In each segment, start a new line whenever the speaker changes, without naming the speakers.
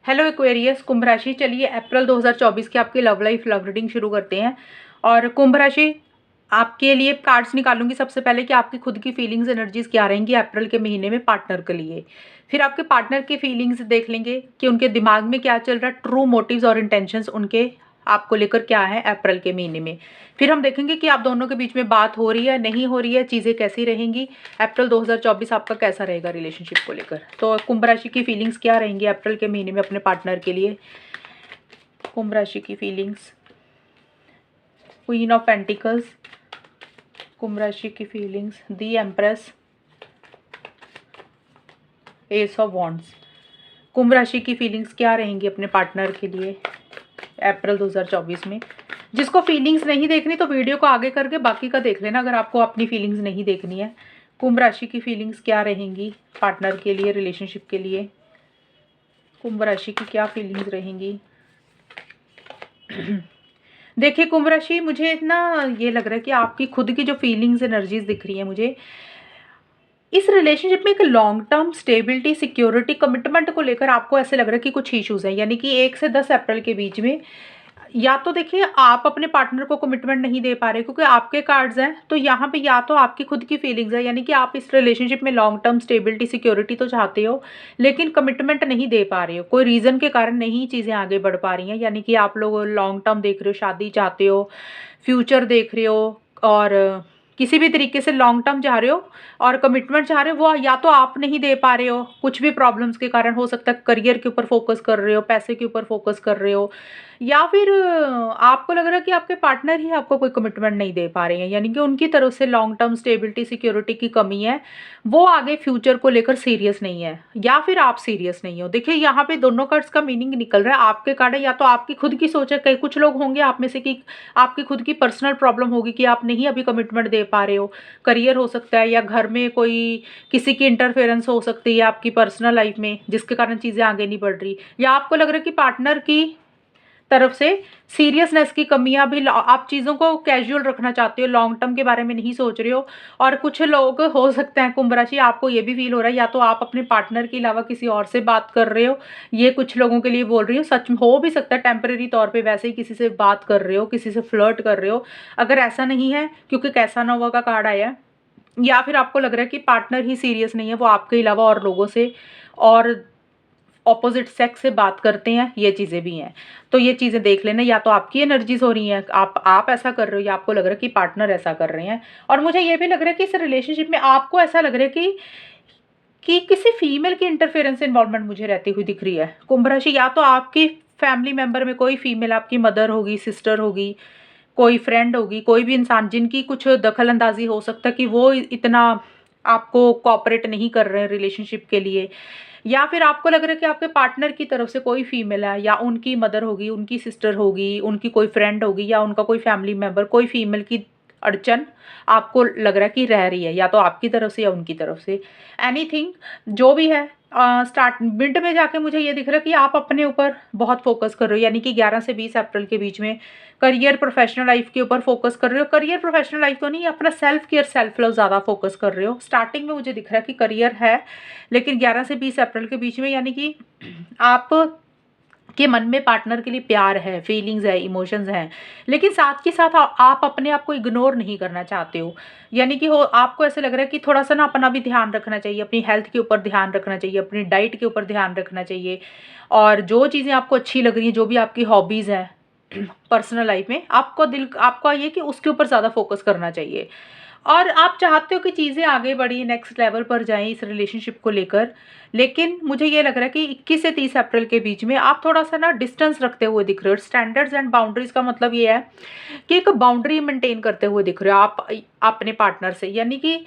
Hello Aquarius Kumbh राशि। चलिए अप्रैल 2024 की आपकी लव लाइफ लव रीडिंग शुरू करते हैं। और कुंभ राशि आपके लिए कार्ड्स निकालूंगी सबसे पहले कि आपकी खुद की फीलिंग्स एनर्जीज क्या रहेंगी अप्रैल के महीने में पार्टनर के लिए। फिर आपके पार्टनर की फीलिंग्स देख लेंगे कि उनके दिमाग में क्या चल रहा है, ट्रू मोटिव्स और इंटेंशंस उनके आपको लेकर क्या है अप्रैल के महीने में। फिर हम देखेंगे कि आप दोनों के बीच में बात हो रही है नहीं हो रही है, चीज़ें कैसी रहेंगी, अप्रैल 2024 आपका कैसा रहेगा रिलेशनशिप को लेकर। तो कुंभ राशि की फीलिंग्स क्या रहेंगी अप्रैल के महीने में अपने पार्टनर के लिए। कुंभ राशि की feelings, queen of pentacles, Kumbh राशि की feelings, the empress, ace of wands. Kumbh राशि की फीलिंग्स क्या रहेंगी अपने पार्टनर के लिए अप्रैल 2024 में। जिसको फीलिंग्स नहीं देखनी तो वीडियो को आगे करके बाकी का देख लेना, अगर आपको अपनी फीलिंग्स नहीं देखनी है। कुंभ राशि की फीलिंग्स क्या रहेंगी पार्टनर के लिए, रिलेशनशिप के लिए। कुंभ राशि की क्या फीलिंग्स रहेंगी। देखिए कुंभ राशि, मुझे इतना ये लग रहा है कि आपकी खुद की जो फीलिंग्स एनर्जीज दिख रही है मुझे, इस रिलेशनशिप में एक long term stability, security, commitment को लेकर आपको ऐसे लग रहा है कि कुछ इश्यूज हैं। यानी कि 1 से 10 अप्रैल के बीच में या तो देखिए आप अपने पार्टनर को कमिटमेंट नहीं दे पा रहे क्योंकि आपके कार्ड्स हैं, तो यहाँ पे या तो आपकी खुद की फीलिंग्स है, यानी कि आप इस रिलेशनशिप में लॉन्ग टर्म स्टेबिलिटी, सिक्योरिटी तो चाहते हो लेकिन कमिटमेंट नहीं दे पा रहे हो, कोई रीज़न के कारण नहीं चीज़ें आगे बढ़ पा रही हैं। यानी कि आप लोग लॉन्ग टर्म देख रहे हो, शादी चाहते हो, फ्यूचर देख रहे हो और किसी भी तरीके से लॉन्ग टर्म चाह रहे हो और कमिटमेंट चाह रहे हो, वो या तो आप नहीं दे पा रहे हो, कुछ भी प्रॉब्लम्स के कारण हो सकता है, करियर के ऊपर फोकस कर रहे हो, पैसे के ऊपर फोकस कर रहे हो, या फिर आपको लग रहा है कि आपके पार्टनर ही आपको कोई कमिटमेंट नहीं दे पा रहे हैं, यानी कि उनकी तरफ से लॉन्ग टर्म स्टेबिलिटी, सिक्योरिटी की कमी है, वो आगे फ्यूचर को लेकर सीरियस नहीं है, या फिर आप सीरियस नहीं हो। देखिए यहाँ पे दोनों कार्ड्स का मीनिंग निकल रहा है। आपके कार्ड है या तो आपकी खुद की सोच है, कई कुछ लोग होंगे आप में से कि आपकी खुद की पर्सनल प्रॉब्लम होगी कि आप नहीं अभी कमिटमेंट दे पा रहे हो, करियर हो सकता है या घर में कोई किसी की इंटरफेरेंस हो सकती है आपकी पर्सनल लाइफ में जिसके कारण चीज़ें आगे नहीं बढ़ रही, या आपको लग रहा है कि पार्टनर की तरफ से सीरियसनेस की कमियां भी, आप चीज़ों को कैजुअल रखना चाहते हो, लॉन्ग टर्म के बारे में नहीं सोच रहे हो। और कुछ लोग हो सकते हैं कुंभ राशि, आपको ये भी फील हो रहा है या तो आप अपने पार्टनर के अलावा किसी और से बात कर रहे हो, ये कुछ लोगों के लिए बोल रही हो, सच में हो भी सकता है टेम्परेरी तौर पे वैसे ही किसी से बात कर रहे हो, किसी से फ्लर्ट कर रहे हो। अगर ऐसा नहीं है क्योंकि कैसा ना हुआ का कार्ड आया है, या फिर आपको लग रहा है कि पार्टनर ही सीरियस नहीं है, वो आपके अलावा और लोगों से और ऑपोजिट सेक्स से बात करते हैं, ये चीज़ें भी हैं। तो ये चीज़ें देख लेना, या तो आपकी एनर्जीज हो रही हैं, आप ऐसा कर रहे हो, या आपको लग रहा है कि पार्टनर ऐसा कर रहे हैं। और मुझे ये भी लग रहा है कि इस रिलेशनशिप में आपको ऐसा लग रहा है कि किसी फीमेल की इंटरफेरेंस इन्वॉल्वमेंट मुझे रहती हुई दिख रही है कुंभ राशि। या तो आपकी फैमिली मेंबर में कोई फीमेल, आपकी मदर होगी, सिस्टर होगी, कोई फ्रेंड होगी, कोई भी इंसान जिनकी कुछ दखल अंदाजी हो सकता है कि वो इतना आपको कोऑपरेट नहीं कर रहे हैं रिलेशनशिप के लिए। या फिर आपको लग रहा है कि आपके पार्टनर की तरफ से कोई फीमेल है, या उनकी मदर होगी, उनकी सिस्टर होगी, उनकी कोई फ्रेंड होगी, या उनका कोई फैमिली मेंबर, कोई फीमेल की अड़चन आपको लग रहा है कि रह रही है, या तो आपकी तरफ से या उनकी तरफ से। एनीथिंग जो भी है, स्टार्ट मिड में जाके मुझे ये दिख रहा है कि आप अपने ऊपर बहुत फोकस कर रहे हो, यानी कि 11 से 20 अप्रैल के बीच में करियर, प्रोफेशनल लाइफ के ऊपर फोकस कर रहे हो। करियर प्रोफेशनल लाइफ तो नहीं, अपना सेल्फ केयर, सेल्फ लव ज़्यादा फोकस कर रहे हो। स्टार्टिंग में मुझे दिख रहा है कि करियर है, लेकिन 11 से 20 अप्रैल के बीच में यानी कि आप के मन में पार्टनर के लिए प्यार है, फीलिंग्स है, इमोशंस हैं, लेकिन साथ के साथ आप अपने आप को इग्नोर नहीं करना चाहते हो। यानी कि हो आपको ऐसे लग रहा है कि थोड़ा सा ना अपना भी ध्यान रखना चाहिए, अपनी हेल्थ के ऊपर ध्यान रखना चाहिए, अपनी डाइट के ऊपर ध्यान रखना चाहिए, और जो चीज़ें आपको अच्छी लग रही हैं, जो भी आपकी हॉबीज़ हैं पर्सनल लाइफ में, आपको आपका ये कि उसके ऊपर ज़्यादा फोकस करना चाहिए। और आप चाहते हो कि चीज़ें आगे बढ़ी, नेक्स्ट लेवल पर जाएं इस रिलेशनशिप को लेकर, लेकिन मुझे ये लग रहा है कि 21 से 30 अप्रैल के बीच में आप थोड़ा सा ना डिस्टेंस रखते हुए दिख रहे हो। स्टैंडर्ड्स एंड बाउंड्रीज का मतलब ये है कि एक बाउंड्री मेंटेन करते हुए दिख रहे हो आप अपने पार्टनर से, यानी कि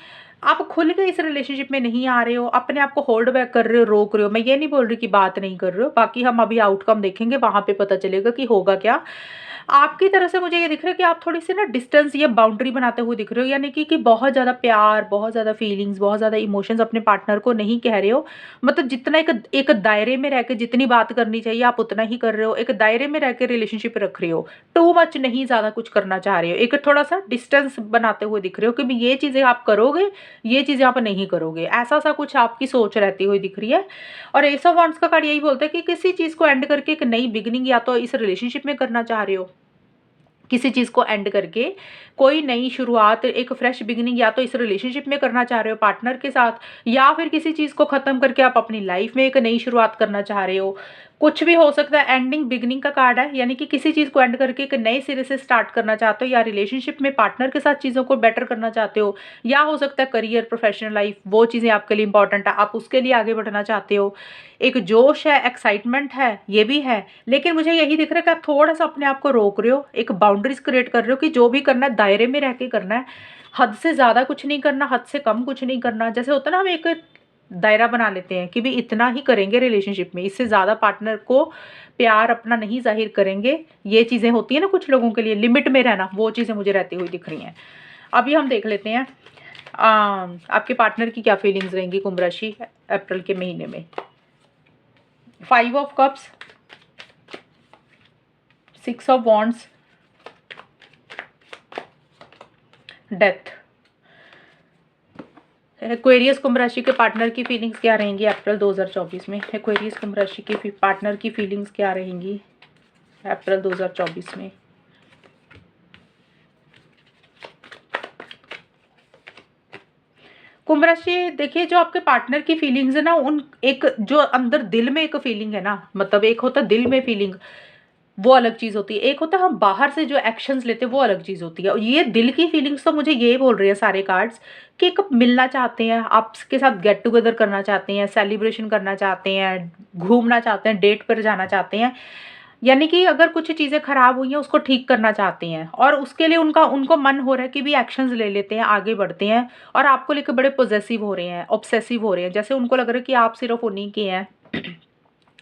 आप खुल के इस रिलेशनशिप में नहीं आ रहे हो, अपने आप को होल्ड बैक कर रहे हो, रोक रहे हो। मैं ये नहीं बोल रही कि बात नहीं कर रहे हो, बाकी हम अभी आउटकम देखेंगे, वहां पे पता चलेगा कि होगा क्या। आपकी तरफ से मुझे ये दिख रहा है कि आप थोड़ी सी ना डिस्टेंस या बाउंड्री बनाते हुए दिख रहे हो, यानी कि बहुत ज़्यादा प्यार, बहुत ज़्यादा फीलिंग्स, बहुत ज़्यादा इमोशंस अपने पार्टनर को नहीं कह रहे हो। मतलब जितना एक एक दायरे में रह के जितनी बात करनी चाहिए आप उतना ही कर रहे हो, एक दायरे में रह के रिलेशनशिप रख रहे हो, टू मच नहीं ज़्यादा कुछ करना चाह रहे हो, एक थोड़ा सा डिस्टेंस बनाते हुए दिख रहे हो कि ये चीज़ें आप करोगे ये चीज़ें आप नहीं करोगे, ऐसा सा कुछ आपकी सोच रहती हुई दिख रही है। और एस ऑफ वांड्स का कार्ड यही बोलता है कि किसी चीज़ को एंड करके एक नई बिगिनिंग या तो इस रिलेशनशिप में करना चाह रहे हो, किसी चीज़ को एंड करके कोई नई शुरुआत, एक फ्रेश बिगिनिंग या तो इस रिलेशनशिप में करना चाह रहे हो पार्टनर के साथ, या फिर किसी चीज़ को ख़त्म करके आप अपनी लाइफ में एक नई शुरुआत करना चाह रहे हो। कुछ भी हो सकता है, एंडिंग बिगिनिंग का कार्ड है, यानी कि किसी चीज़ को एंड करके एक नए सिरे से स्टार्ट करना चाहते हो, या रिलेशनशिप में पार्टनर के साथ चीज़ों को बेटर करना चाहते हो, या हो सकता है करियर, प्रोफेशनल लाइफ, वो चीज़ें आपके लिए इंपॉर्टेंट है, आप उसके लिए आगे बढ़ना चाहते हो। एक जोश है, एक्साइटमेंट है, ये भी है, लेकिन मुझे यही दिख रहा है कि आप थोड़ा-सा अपने आप को रोक रहे हो, एक बाउंड्रीज़ क्रिएट कर रहे हो कि जो भी करना है दायरे में रह के करना है, हद से ज़्यादा कुछ नहीं करना, हद से कम कुछ नहीं करना। जैसे होता है ना, हम एक दायरा बना लेते हैं कि भई इतना ही करेंगे रिलेशनशिप में, इससे ज़्यादा पार्टनर को प्यार अपना नहीं ज़ाहिर करेंगे। ये चीज़ें होती हैं ना कुछ लोगों के लिए, लिमिट में रहना, वो चीज़ें मुझे रहती हुई दिख रही हैं। अभी हम देख लेते हैं आपके पार्टनर की क्या फीलिंग्स रहेंगी कुंभ राशि अप्रैल के महीने में। 5 of cups, 6 of wands, death. Aquarius Kumbh राशि के पार्टनर की फीलिंग्स क्या रहेंगी अप्रैल 2024 में। एक्वेरियस कुंभ राशि के पार्टनर की फीलिंग्स क्या रहेंगी अप्रैल 2024 में। कुंभ राशि, देखिए जो आपके पार्टनर की फीलिंग्स है ना, उन एक जो अंदर दिल में एक फीलिंग है ना, मतलब एक होता है दिल में फीलिंग, वो अलग चीज़ होती है। एक होता है हम बाहर से जो एक्शंस लेते हैं, वो अलग चीज़ होती है। और ये दिल की फीलिंग्स तो मुझे ये बोल रहे हैं सारे कार्ड्स कि एक मिलना चाहते हैं, आपके साथ गेट टुगेदर करना चाहते हैं, सेलिब्रेशन करना चाहते हैं, घूमना चाहते हैं, डेट पर जाना चाहते हैं। यानी कि अगर कुछ चीज़ें खराब हुई हैं, उसको ठीक करना चाहते हैं, और उसके लिए उनको मन हो रहा है कि भी एक्शंस ले लेते हैं, आगे बढ़ते हैं, और आपको लेकर बड़े पॉसेसिव हो रहे हैं, ऑब्सेसिव हो रहे हैं। जैसे उनको लग रहा है कि आप सिर्फ उन्हीं के हैं,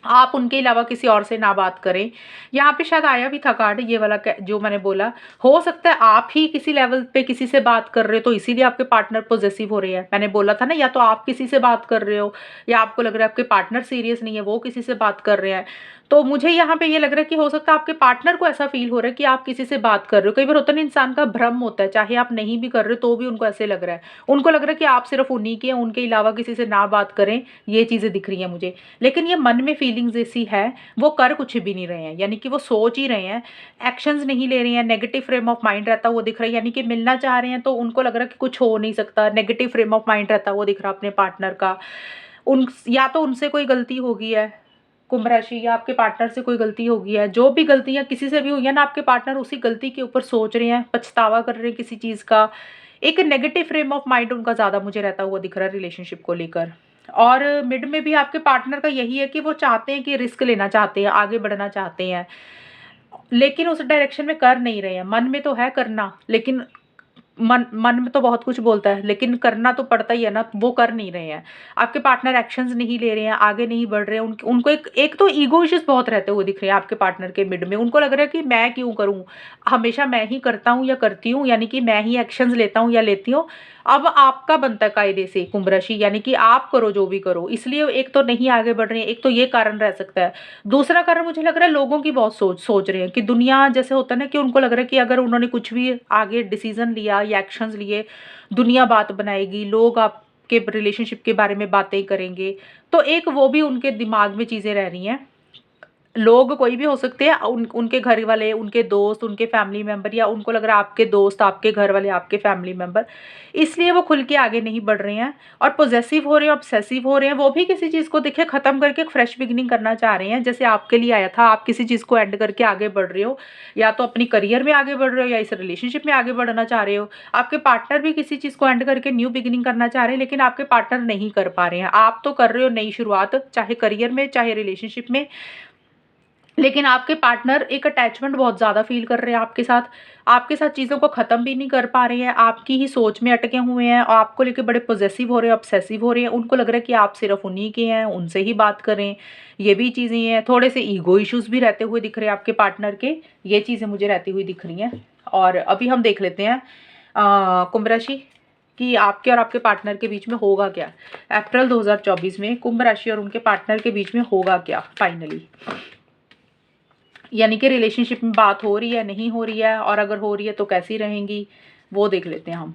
आप उनके अलावा किसी और से ना बात करें। यहाँ पे शायद आया भी था कार्ड ये वाला जो मैंने बोला, हो सकता है आप ही किसी लेवल पे किसी से बात कर रहे हो, तो इसीलिए आपके पार्टनर पॉसेसिव हो रहे हैं। मैंने बोला था ना, या तो आप किसी से बात कर रहे हो, या आपको लग रहा है आपके पार्टनर सीरियस नहीं है, वो किसी से बात कर रहे हैं। तो मुझे यहाँ पे ये लग रहा है कि हो सकता है आपके पार्टनर को ऐसा फील हो रहा है कि आप किसी से बात कर रहे हो। कई बार होता है ना, इंसान का भ्रम होता है, चाहे आप नहीं भी कर रहे हो तो भी उनको ऐसे लग रहा है। उनको लग रहा है कि आप सिर्फ उन्हीं के हैं, उनके अलावा किसी से ना बात करें। ये चीज़ें दिख रही हैं मुझे, लेकिन ये मन में फीलिंग्स ऐसी है, वो कर कुछ भी नहीं रहे हैं, यानी कि वो सोच ही रहे हैं, एक्शंस नहीं ले रहे हैं। नेगेटिव फ्रेम ऑफ माइंड रहता वो दिख रहा है, यानी कि मिलना चाह रहे हैं तो उनको लग रहा है कि कुछ हो नहीं सकता। नेगेटिव फ्रेम ऑफ माइंड रहता वो दिख रहा अपने पार्टनर का। उन या तो उनसे कोई गलती हो गई है कुंभ राशि, या आपके पार्टनर से कोई गलती हो गई है। जो भी गलतियां किसी से भी हुई है ना, आपके पार्टनर उसी गलती के ऊपर सोच रहे हैं, पछतावा कर रहे हैं किसी चीज़ का। एक नेगेटिव फ्रेम ऑफ माइंड उनका ज़्यादा मुझे रहता हुआ दिख रहा है रिलेशनशिप को लेकर। और मिड में भी आपके पार्टनर का यही है कि वो चाहते हैं कि रिस्क लेना चाहते हैं, आगे बढ़ना चाहते हैं, लेकिन उस डायरेक्शन में कर नहीं रहे हैं। मन में तो है करना, लेकिन मन मन में तो बहुत कुछ बोलता है, लेकिन करना तो पड़ता ही है ना, वो कर नहीं रहे हैं। आपके पार्टनर एक्शंस नहीं ले रहे हैं, आगे नहीं बढ़ रहे हैं। उनको एक तो ईगो इश्यूज बहुत रहते हुए दिख रहे हैं आपके पार्टनर के मिड में। उनको लग रहा है कि मैं क्यों करूं, हमेशा मैं ही करता हूं या करती हूं, यानी कि मैं ही एक्शंस लेता हूं या लेती हूं। अब आपका बनता है कायदे से कुंभ राशि, यानी कि आप करो जो भी करो, इसलिए एक तो नहीं आगे बढ़ रहे हैं। एक तो ये कारण रह सकता है। दूसरा कारण मुझे लग रहा है लोगों की बहुत सोच रहे हैं कि दुनिया, जैसे होता है ना कि उनको लग रहा है कि अगर उन्होंने कुछ भी आगे डिसीजन लिया या एक्शंस लिए, दुनिया बात बनाएगी, लोग आपके रिलेशनशिप के बारे में बातें करेंगे। तो एक वो भी उनके दिमाग में चीज़ें रह रही हैं। लोग कोई भी हो सकते हैं, उनके घर वाले, उनके दोस्त, उनके फैमिली मेंबर, या उनको लग रहा है आपके दोस्त, आपके घर वाले, आपके फैमिली मेंबर, इसलिए वो खुल के आगे नहीं बढ़ रहे हैं और पॉसेसिव हो रहे हैं, ऑब्सेसिव हो रहे हैं। वो भी किसी चीज़ को देखिए ख़त्म करके एक फ्रेश बिगिनिंग करना चाह रहे हैं, जैसे आपके लिए आया था। आप किसी चीज़ को एंड करके आगे बढ़ रहे हो, या तो अपनी करियर में आगे बढ़ रहे हो, या इस रिलेशनशिप में आगे बढ़ना चाह रहे हो। आपके पार्टनर भी किसी चीज़ को एंड करके न्यू बिगिनिंग करना चाह रहे हैं, लेकिन आपके पार्टनर नहीं कर पा रहे हैं। आप तो कर रहे हो नई शुरुआत, चाहे करियर में, चाहे रिलेशनशिप में, लेकिन आपके पार्टनर एक अटैचमेंट बहुत ज़्यादा फील कर रहे हैं आपके साथ चीज़ों को ख़त्म भी नहीं कर पा रहे हैं, आपकी ही सोच में अटके हुए हैं, और आपको लेके बड़े पॉसेसिव हो रहे हैं, ऑब्सेसिव हो रहे हैं। उनको लग रहा है कि आप सिर्फ उन्हीं के हैं, उनसे ही बात करें। ये भी चीज़ें हैं, थोड़े से ईगो इश्यूज़ भी रहते हुए दिख रहे हैं आपके पार्टनर के। ये चीज़ें मुझे रहती हुई दिख रही हैं। और अभी हम देख लेते हैं कुंभ राशि कि आपके और आपके पार्टनर के बीच में होगा क्या अप्रैल 2024 में। कुंभ राशि और उनके पार्टनर के बीच में होगा क्या फाइनली, यानी कि रिलेशनशिप में बात हो रही है, नहीं हो रही है, और अगर हो रही है तो कैसी रहेंगी, वो देख लेते हैं हम।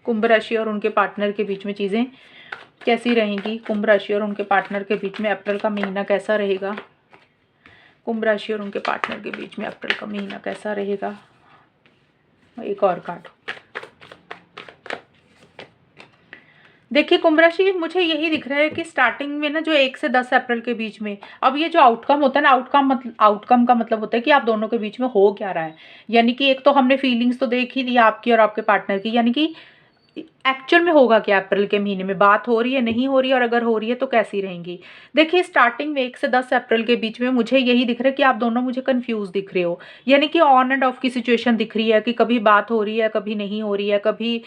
कुंभ राशि और उनके पार्टनर के बीच में चीज़ें कैसी रहेंगी? कुंभ राशि और उनके पार्टनर के बीच में अप्रैल का महीना कैसा रहेगा? कुंभ राशि और उनके पार्टनर के बीच में अप्रैल का महीना कैसा रहेगा? एक और कार्ड। देखिए कुंभ राशि, मुझे यही दिख रहा है कि स्टार्टिंग में ना जो 1 से 10 अप्रैल के बीच में, अब ये जो आउटकम होता है ना, आउटकम का मतलब होता है कि आप दोनों के बीच में हो क्या रहा है। यानी कि एक तो हमने फीलिंग्स तो देख ही ली आपकी और आपके पार्टनर की, यानी कि एक्चुअल में होगा क्या अप्रैल के महीने में, बात हो रही है, नहीं हो रही है, और अगर हो रही है तो कैसी रहेंगी। देखिए स्टार्टिंग में 1 से 10 अप्रैल के बीच में मुझे यही दिख रहा है कि आप दोनों मुझे कंफ्यूज दिख रहे हो, यानी कि ऑन एंड ऑफ की सिचुएशन दिख रही है कि कभी बात हो रही है, कभी नहीं हो रही है, कभी।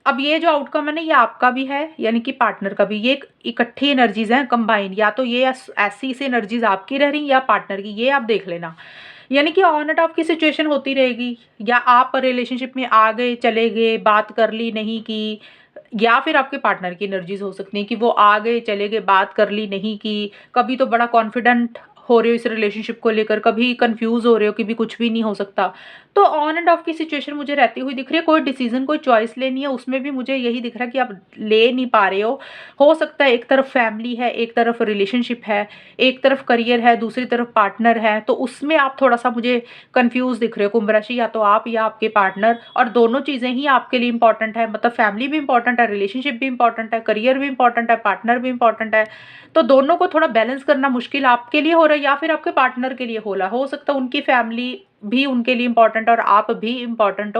अब ये जो आउटकम है ना, ये आपका भी है यानी कि पार्टनर का भी, ये एक इकट्ठी एनर्जीज हैं कंबाइन, या तो ये ऐसी से एनर्जीज आपकी रह रही या पार्टनर की, ये आप देख लेना। यानी कि ऑन एंड ऑफ की सिचुएशन होती रहेगी, या आप रिलेशनशिप में आ गए चले गए, बात कर ली नहीं की, या फिर आपके पार्टनर की एनर्जीज हो सकती हैं कि वो आ गए चले गए, बात कर ली नहीं की, कभी तो बड़ा कॉन्फिडेंट हो रहे हो इस रिलेशनशिप को लेकर, कभी कंफ्यूज हो रहे हो कि भी कुछ भी नहीं हो सकता। तो ऑन एंड ऑफ की सिचुएशन मुझे रहती हुई दिख रही है। कोई डिसीजन, कोई चॉइस लेनी है, उसमें भी मुझे यही दिख रहा है कि आप ले नहीं पा रहे हो सकता है एक तरफ फैमिली है, एक तरफ रिलेशनशिप है, एक तरफ करियर है, दूसरी तरफ पार्टनर है, तो उसमें आप थोड़ा सा मुझे कंफ्यूज दिख रहे हो कुंभ राशि, या तो आप या आपके पार्टनर, और दोनों चीज़ें ही आपके लिए इंपॉर्टेंट है, मतलब फैमिली भी इंपॉर्टेंट है, रिलेशनशिप भी इंपॉर्टेंट है, करियर भी इंपॉर्टेंट है, पार्टनर भी इंपॉर्टेंट है। तो दोनों को थोड़ा बैलेंस करना मुश्किल आपके लिए हो रहा है, या फिर आपके पार्टनर के लिए हो सकता है उनकी फैमिली भी उनके लिए इंपॉर्टेंट और आप भी इंपॉर्टेंट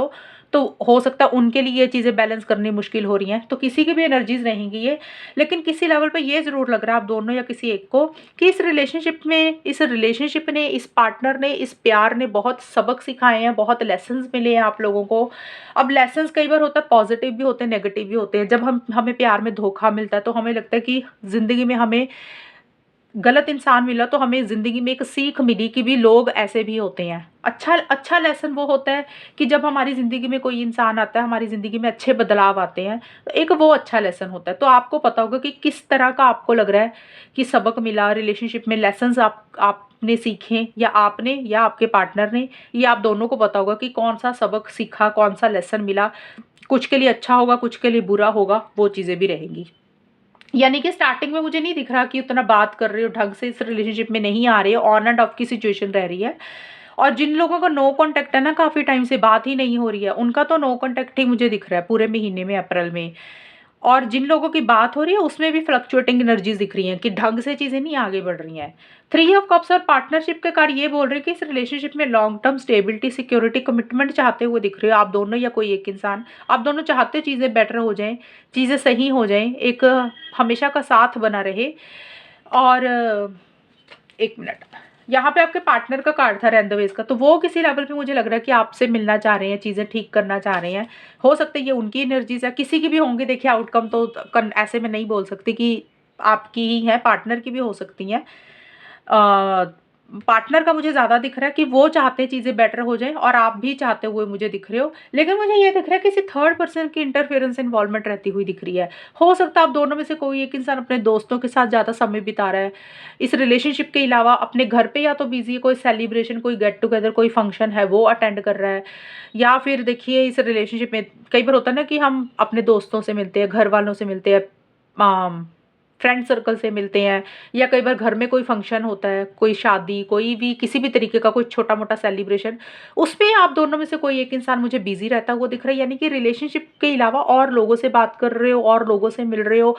तो हो सकता है उनके लिए ये चीज़ें बैलेंस करनी मुश्किल हो रही हैं, तो किसी की भी एनर्जीज रहेंगी ये। लेकिन किसी लेवल पे ये ज़रूर लग रहा है आप दोनों या किसी एक को कि इस रिलेशनशिप ने, इस पार्टनर ने, इस प्यार ने बहुत सबक सिखाए हैं, बहुत लेसन्स मिले हैं आप लोगों को। अब लेसन्स कई बार होता है पॉजिटिव भी होते हैं, नेगेटिव भी होते हैं। जब हमें प्यार में धोखा मिलता है तो हमें लगता है कि ज़िंदगी में हमें गलत इंसान मिला, तो हमें ज़िंदगी में एक सीख मिली कि भी लोग ऐसे भी होते हैं। अच्छा अच्छा लेसन वो होता है कि जब हमारी ज़िंदगी में कोई इंसान आता है, हमारी ज़िंदगी में अच्छे बदलाव आते हैं, तो एक वो अच्छा लेसन होता है। तो आपको पता होगा कि किस तरह का आपको लग रहा है कि सबक मिला रिलेशनशिप में, लेसन्स आपने सीखे, या आपने या आपके पार्टनर ने, ये आप दोनों को पता होगा कि कौन सा सबक सीखा, कौन सा लेसन मिला। कुछ के लिए अच्छा होगा, कुछ के लिए बुरा होगा, वो चीज़ें भी रहेंगी। यानी कि स्टार्टिंग में मुझे नहीं दिख रहा कि उतना बात कर रहे हो ढंग से, इस रिलेशनशिप में नहीं आ रहे हो, ऑन एंड ऑफ की सिचुएशन रह रही है। और जिन लोगों का नो कांटेक्ट है ना, काफ़ी टाइम से बात ही नहीं हो रही है, उनका तो नो कांटेक्ट ही मुझे दिख रहा है पूरे महीने में, अप्रैल में। और जिन लोगों की बात हो रही है उसमें भी फ्लक्चुएटिंग एनर्जीज दिख रही हैं कि ढंग से चीज़ें नहीं आगे बढ़ रही हैं। 3 ऑफ कप्स और पार्टनरशिप के कार्ड ये बोल रहे हैं कि इस रिलेशनशिप में long term stability, security, commitment चाहते हुए दिख रहे हो आप दोनों या कोई एक इंसान। आप दोनों चाहते हो चीज़ें बेटर हो जाएं, चीज़ें सही हो जाएं, एक हमेशा का साथ बना रहे। और एक मिनट, यहाँ पे आपके पार्टनर का कार्ड था रेंदवेज का, तो वो किसी लेवल पे मुझे लग रहा है कि आपसे मिलना चाह रहे हैं, चीज़ें ठीक करना चाह रहे हैं। हो सकता है ये उनकी एनर्जीज है, किसी की भी होंगे। देखिए आउटकम तो ऐसे में नहीं बोल सकती कि आपकी ही है, पार्टनर की भी हो सकती हैं। पार्टनर का मुझे ज़्यादा दिख रहा है कि वो चाहते हैं चीज़ें बेटर हो जाएँ, और आप भी चाहते हुए मुझे दिख रहे हो। लेकिन मुझे ये दिख रहा है किसी थर्ड पर्सन की इंटरफेरेंस, इन्वॉल्वमेंट रहती हुई दिख रही है। हो सकता है आप दोनों में से कोई एक इंसान अपने दोस्तों के साथ ज़्यादा समय बिता रहा है, इस रिलेशनशिप के अलावा अपने घर पे या तो बिज़ी है, कोई सेलिब्रेशन, कोई गेट टुगेदर, कोई फंक्शन है वो अटेंड कर रहा है। या फिर देखिए इस रिलेशनशिप में कई बार होता है ना कि हम अपने दोस्तों से मिलते हैं, घर वालों से मिलते हैं, फ्रेंड सर्कल से मिलते हैं, या कई बार घर में कोई फंक्शन होता है, कोई शादी, कोई भी किसी भी तरीके का कोई छोटा मोटा सेलिब्रेशन, उसमें आप दोनों में से कोई एक इंसान मुझे बिजी रहता हुआ दिख रहा है। यानी कि रिलेशनशिप के अलावा और लोगों से बात कर रहे हो और लोगों से मिल रहे हो।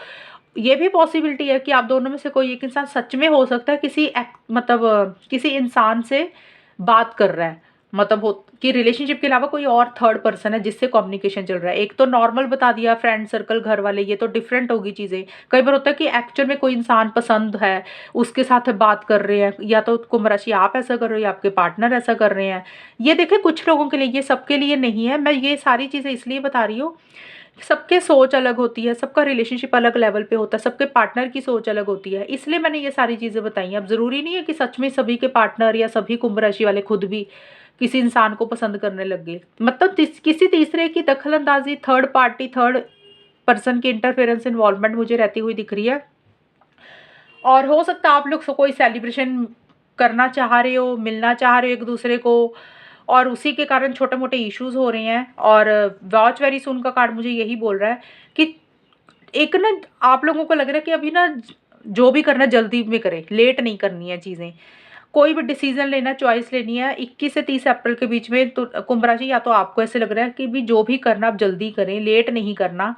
ये भी पॉसिबिलिटी है कि आप दोनों में से कोई एक इंसान सच में हो सकता है किसी इंसान से बात कर रहा है, मतलब हो कि रिलेशनशिप के अलावा कोई और थर्ड पर्सन है जिससे कम्युनिकेशन चल रहा है। एक तो नॉर्मल बता दिया, फ्रेंड सर्कल, घर वाले, ये तो डिफरेंट होगी चीज़ें। कई बार होता है कि एक्चुअल में कोई इंसान पसंद है, उसके साथ बात कर रहे हैं, या तो कुंभ राशि आप ऐसा कर रहे हो या आपके पार्टनर ऐसा कर रहे हैं। ये देखिए कुछ लोगों के लिए, ये सबके लिए नहीं है। मैं ये सारी चीज़ें इसलिए बता रही हूँ, सबके सोच अलग होती है, सबका रिलेशनशिप अलग लेवल पे होता है, सबके पार्टनर की सोच अलग होती है, इसलिए मैंने ये सारी चीज़ें बताई हैं। अब ज़रूरी नहीं है कि सच में सभी के पार्टनर या सभी कुंभ राशि वाले खुद भी किसी इंसान को पसंद करने लग गए। मतलब किसी तीसरे की दखलंदाजी, थर्ड पार्टी, थर्ड पर्सन की इंटरफेरेंस, इन्वॉल्वमेंट मुझे रहती हुई दिख रही है। और हो सकता है आप लोग कोई सेलिब्रेशन करना चाह रहे हो, मिलना चाह रहे हो एक दूसरे को, और उसी के कारण छोटे-मोटे इश्यूज़ हो रहे हैं। और वॉच वेरी सून का कार्ड मुझे यही बोल रहा है कि एक ना आप लोगों को लग रहा है कि अभी ना जो भी करना है जल्दी में करें, लेट नहीं करनी है चीज़ें। कोई भी डिसीज़न लेना, चॉइस लेनी है 21 से 30 अप्रैल के बीच में, तो कुंभ राशि या तो आपको ऐसे लग रहा है कि भी जो भी करना आप जल्दी करें, लेट नहीं करना।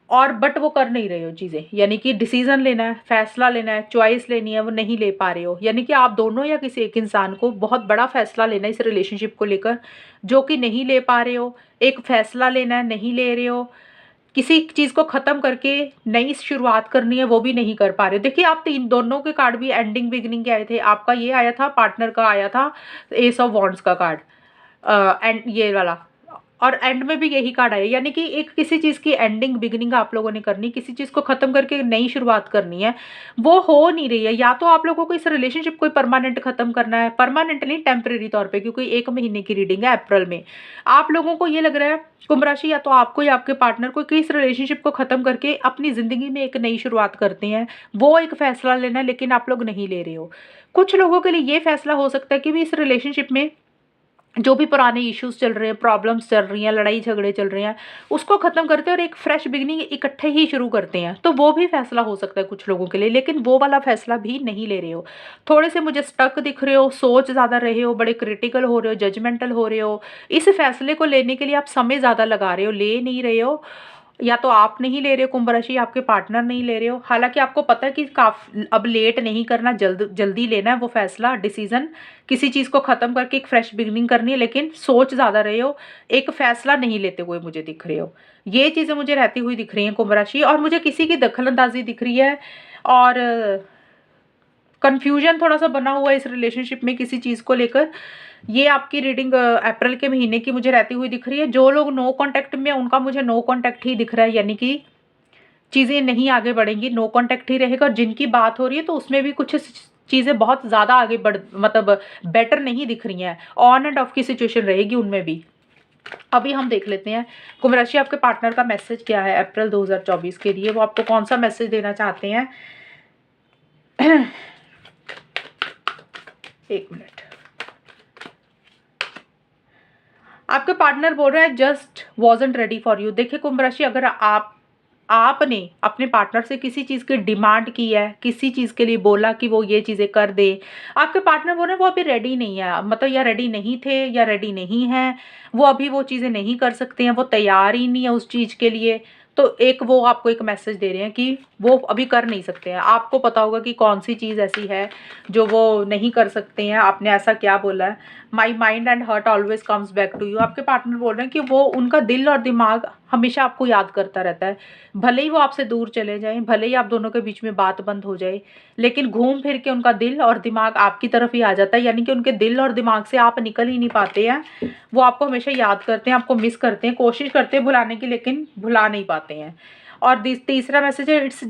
और बट वो कर नहीं रहे हो चीज़ें, यानी कि डिसीज़न लेना है, फैसला लेना है, चॉइस लेनी है, वो नहीं ले पा रहे हो। यानी कि आप दोनों या किसी एक इंसान को बहुत बड़ा फैसला लेना है इस रिलेशनशिप को लेकर, जो कि नहीं ले पा रहे हो। एक फैसला लेना है, नहीं ले रहे हो। किसी चीज़ को ख़त्म करके नई शुरुआत करनी है, वो भी नहीं कर पा रहे हो। देखिए, आप तीन दोनों के कार्ड भी एंडिंग बिगिनिंग के आए थे। आपका ये आया था, पार्टनर का आया था एस ऑफ वॉन्ड्स का कार्ड, एंड ये वाला, और एंड में भी यही कार्ड आया। यानी कि एक किसी चीज़ की एंडिंग बिगिनिंग आप लोगों ने करनी, किसी चीज़ को ख़त्म करके नई शुरुआत करनी है, वो हो नहीं रही है। या तो आप लोगों को इस रिलेशनशिप को परमानेंट ख़त्म करना है, परमानेंट नहीं, टेम्परेरी तौर पे, क्योंकि 1 महीने की रीडिंग है अप्रैल में। आप लोगों को ये लग रहा है कुंभ राशि, या तो आपको या आपके पार्टनर को, कि इस रिलेशनशिप को ख़त्म करके अपनी ज़िंदगी में एक नई शुरुआत करते हैं। वो एक फ़ैसला लेना है, लेकिन आप लोग नहीं ले रहे हो। कुछ लोगों के लिए ये फ़ैसला हो सकता है कि भी इस रिलेशनशिप में जो भी पुराने इश्यूज़ चल रहे हैं, प्रॉब्लम्स चल रही हैं, लड़ाई झगड़े चल रहे हैं, उसको ख़त्म करते हैं और एक फ्रेश बिगिनिंग इकट्ठे ही शुरू करते हैं। तो वो भी फ़ैसला हो सकता है कुछ लोगों के लिए, लेकिन वो वाला फ़ैसला भी नहीं ले रहे हो। थोड़े से मुझे स्टक दिख रहे हो, सोच ज़्यादा रहे हो, बड़े क्रिटिकल हो रहे हो, जजमेंटल हो रहे हो। इस फ़ैसले को लेने के लिए आप समय ज़्यादा लगा रहे हो, ले नहीं रहे हो। या तो आप नहीं ले रहे हो कुंभ राशि, आपके पार्टनर नहीं ले रहे हो। हालाँकि आपको पता है कि अब लेट नहीं करना, जल्दी लेना है वो फ़ैसला, डिसीज़न। किसी चीज़ को ख़त्म करके एक फ्रेश बिगिनिंग करनी है, लेकिन सोच ज़्यादा रहे हो, एक फ़ैसला नहीं लेते हुए मुझे दिख रहे हो। ये चीज़ें मुझे रहती हुई दिख रही हैं कुंभ राशि, और मुझे किसी की दखल-अंदाज़ी दिख रही है, और कन्फ्यूज़न थोड़ा-सा बना हुआ है इस रिलेशनशिप में किसी चीज़ को लेकर। ये आपकी रीडिंग अप्रैल के महीने की मुझे रहती हुई दिख रही है। जो लोग नो कॉन्टैक्ट में हैं, उनका मुझे नो कॉन्टैक्ट ही दिख रहा है, यानी कि चीज़ें नहीं आगे बढ़ेंगी, नो कॉन्टैक्ट ही रहेगा। और जिनकी बात हो रही है, तो उसमें भी कुछ चीज़ें बहुत ज़्यादा आगे बढ़, मतलब बेटर नहीं दिख रही हैं। ऑन एंड ऑफ की सिचुएशन रहेगी उनमें भी। अभी हम देख लेते हैं कुंभ राशि, आपके पार्टनर का मैसेज क्या है अप्रैल 2024 के लिए। वो आपको कौन-सा मैसेज देना चाहते हैं? 1 मिनट। आपके पार्टनर बोल रहे हैं जस्ट वॉज़न्ट रेडी फॉर यू। देखिए कुंभ राशि, अगर आपने अपने पार्टनर से किसी चीज़ की डिमांड की है, किसी चीज़ के लिए बोला कि वो ये चीज़ें कर दे, आपके पार्टनर बोल रहे हैं वो अभी रेडी नहीं है, मतलब या रेडी नहीं थे या रेडी नहीं हैं, वो अभी वो चीज़ें नहीं कर सकते हैं, वो तैयार ही नहीं है उस चीज़ के लिए। तो एक वो आपको एक मैसेज दे रहे हैं कि वो अभी कर नहीं सकते हैं। आपको पता होगा कि कौन सी चीज़ ऐसी है जो वो नहीं कर सकते हैं। आपने ऐसा क्या बोला है? My mind and heart always comes back to you. आपके पार्टनर बोल रहे हैं कि वो, उनका दिल और दिमाग हमेशा आपको याद करता रहता है। भले ही वो आपसे दूर चले जाएँ, भले ही आप दोनों के बीच में बात बंद हो जाए, लेकिन घूम फिर के उनका दिल और दिमाग आपकी तरफ ही आ जाता है। यानी कि उनके दिल और दिमाग से आप निकल ही नहीं पाते हैं। वो आपको हमेशा याद करते हैं, आपको मिस करते हैं, कोशिश करते हैं भुलाने की, लेकिन भुला नहीं पाते हैं। और तीसरा मैसेज है, it's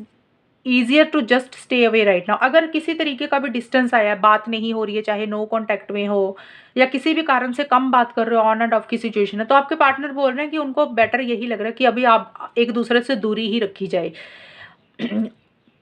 easier to just stay away right now. अगर किसी तरीके का भी डिस्टेंस आया है, बात नहीं हो रही है, चाहे नो कॉन्टैक्ट में हो या किसी भी कारण से कम बात कर रहे हो, ऑन एंड ऑफ की सिचुएशन है, तो आपके पार्टनर बोल रहे हैं कि उनको बेटर यही लग रहा है कि अभी आप एक दूसरे से दूरी ही रखी जाए।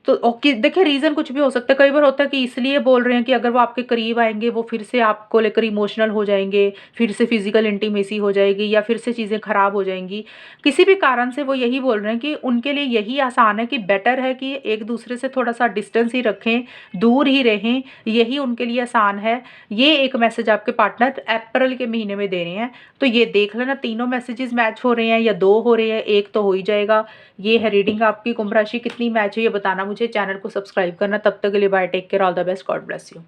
तो ओके, देखिए रीज़न कुछ भी हो सकता है। कई बार होता है कि इसलिए बोल रहे हैं कि अगर वो आपके करीब आएँगे, वो फिर से आपको लेकर इमोशनल हो जाएँगे, फिर से फिज़िकल इंटीमेसी हो जाएगी, या फिर से चीज़ें ख़राब हो जाएँगी। किसी भी कारण से वो यही बोल रहे हैं कि उनके लिए यही आसान है, कि बेटर है कि एक दूसरे से थोड़ा-सा डिस्टेंस ही रखें, दूर ही रहें, यही उनके लिए आसान है। ये एक मैसेज आपके पार्टनर अप्रैल के महीने में दे रहे हैं। तो ये देख लेना, तीनों मैसेजेस मैच हो रहे हैं या 2 हो रहे हैं, 1 तो हो ही जाएगा। ये है रीडिंग आपकी कुंभ राशि, कितनी मैच है ये बताना मुझे। चैनल को सब्सक्राइब करना। तब तक के लिए bye, take care, all the best, God bless you.